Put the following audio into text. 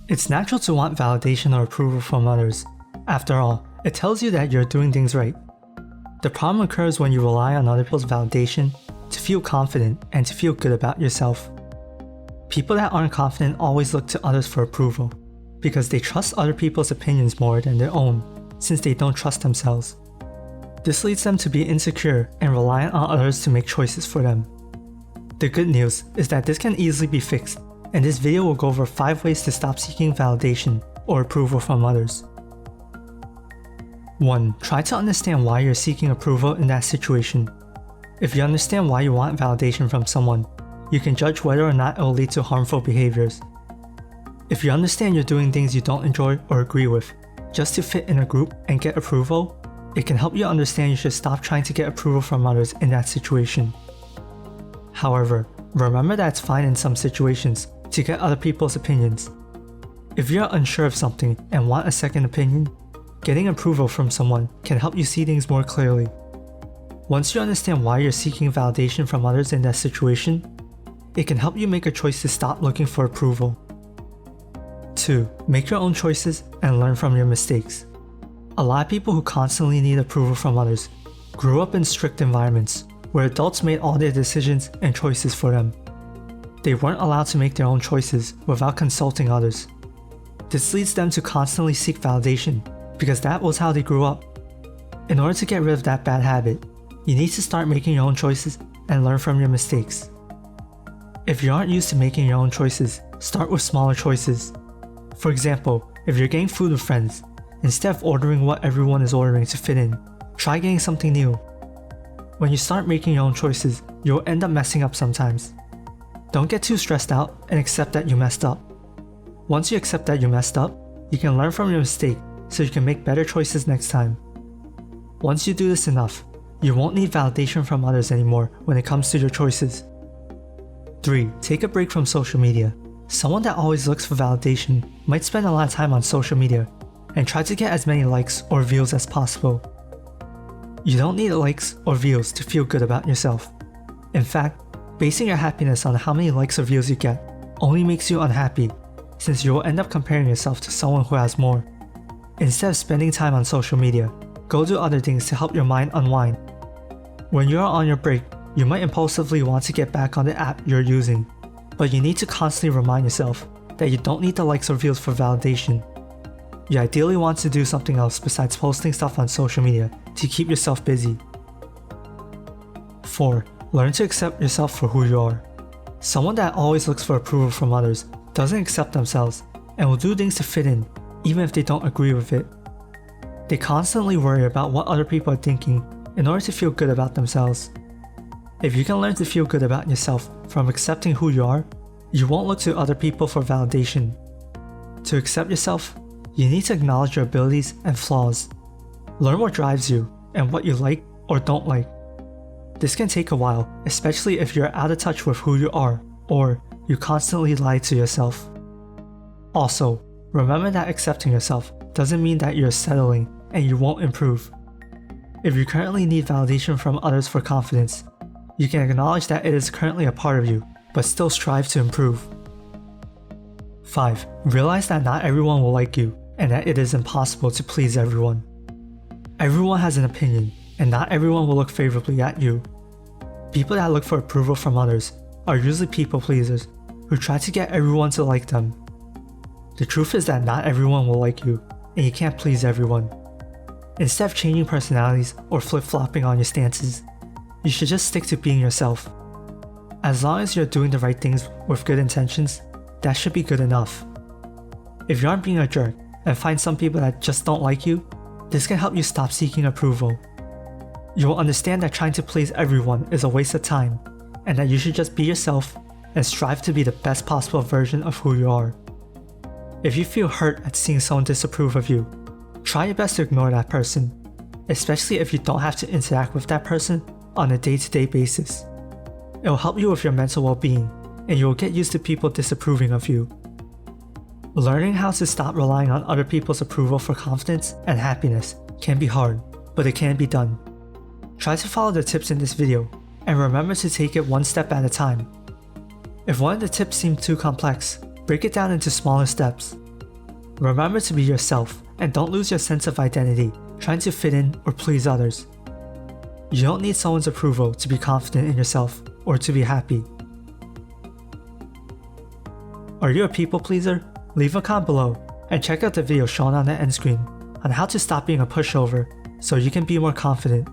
It's natural to want validation or approval from others. After all, it tells you that you're doing things right. The problem occurs when you rely on other people's validation to feel confident and to feel good about yourself. People that aren't confident always look to others for approval, because they trust other people's opinions more than their own, since they don't trust themselves. This leads them to be insecure and reliant on others to make choices for them. The good news is that this can easily be fixed, and this video will go over 5 ways to stop seeking validation or approval from others. 1. Try to understand why you're seeking approval in that situation. If you understand why you want validation from someone, you can judge whether or not it will lead to harmful behaviors. If you understand you're doing things you don't enjoy or agree with just to fit in a group and get approval, it can help you understand you should stop trying to get approval from others in that situation. However, remember that it's fine in some situations to get other people's opinions. If you're unsure of something and want a second opinion, getting approval from someone can help you see things more clearly. Once you understand why you're seeking validation from others in that situation, it can help you make a choice to stop looking for approval. 2. Make your own choices and learn from your mistakes. A lot of people who constantly need approval from others grew up in strict environments where adults made all their decisions and choices for them. They weren't allowed to make their own choices without consulting others. This leads them to constantly seek validation because that was how they grew up. In order to get rid of that bad habit, you need to start making your own choices and learn from your mistakes. If you aren't used to making your own choices, start with smaller choices. For example, if you're getting food with friends, instead of ordering what everyone is ordering to fit in, try getting something new. When you start making your own choices, you'll end up messing up sometimes. Don't get too stressed out and accept that you messed up. Once you accept that you messed up, you can learn from your mistake so you can make better choices next time. Once you do this enough, you won't need validation from others anymore when it comes to your choices. 3. Take a break from social media. Someone that always looks for validation might spend a lot of time on social media and try to get as many likes or views as possible. You don't need likes or views to feel good about yourself. In fact, basing your happiness on how many likes or views you get only makes you unhappy, since you will end up comparing yourself to someone who has more. Instead of spending time on social media, go do other things to help your mind unwind. When you are on your break, you might impulsively want to get back on the app you're using, but you need to constantly remind yourself that you don't need the likes or views for validation. You ideally want to do something else besides posting stuff on social media to keep yourself busy. 4. Learn to accept yourself for who you are. Someone that always looks for approval from others doesn't accept themselves and will do things to fit in, even if they don't agree with it. They constantly worry about what other people are thinking in order to feel good about themselves. If you can learn to feel good about yourself from accepting who you are, you won't look to other people for validation. To accept yourself, you need to acknowledge your abilities and flaws. Learn what drives you and what you like or don't like. This can take a while, especially if you're out of touch with who you are or you constantly lie to yourself. Also, remember that accepting yourself doesn't mean that you're settling and you won't improve. If you currently need validation from others for confidence, you can acknowledge that it is currently a part of you, but still strive to improve. 5. Realize that not everyone will like you and that it is impossible to please everyone. Everyone has an opinion, and not everyone will look favorably at you. People that look for approval from others are usually people pleasers who try to get everyone to like them. The truth is that not everyone will like you, and you can't please everyone. Instead of changing personalities or flip-flopping on your stances, you should just stick to being yourself. As long as you're doing the right things with good intentions, that should be good enough. If you aren't being a jerk and find some people that just don't like you, this can help you stop seeking approval. You will understand that trying to please everyone is a waste of time, and that you should just be yourself and strive to be the best possible version of who you are. If you feel hurt at seeing someone disapprove of you, try your best to ignore that person, especially if you don't have to interact with that person on a day-to-day basis. It will help you with your mental well-being, and you will get used to people disapproving of you. Learning how to stop relying on other people's approval for confidence and happiness can be hard, but it can be done. Try to follow the tips in this video, and remember to take it one step at a time. If one of the tips seemed too complex, break it down into smaller steps. Remember to be yourself and don't lose your sense of identity trying to fit in or please others. You don't need someone's approval to be confident in yourself or to be happy. Are you a people pleaser? Leave a comment below and check out the video shown on the end screen on how to stop being a pushover so you can be more confident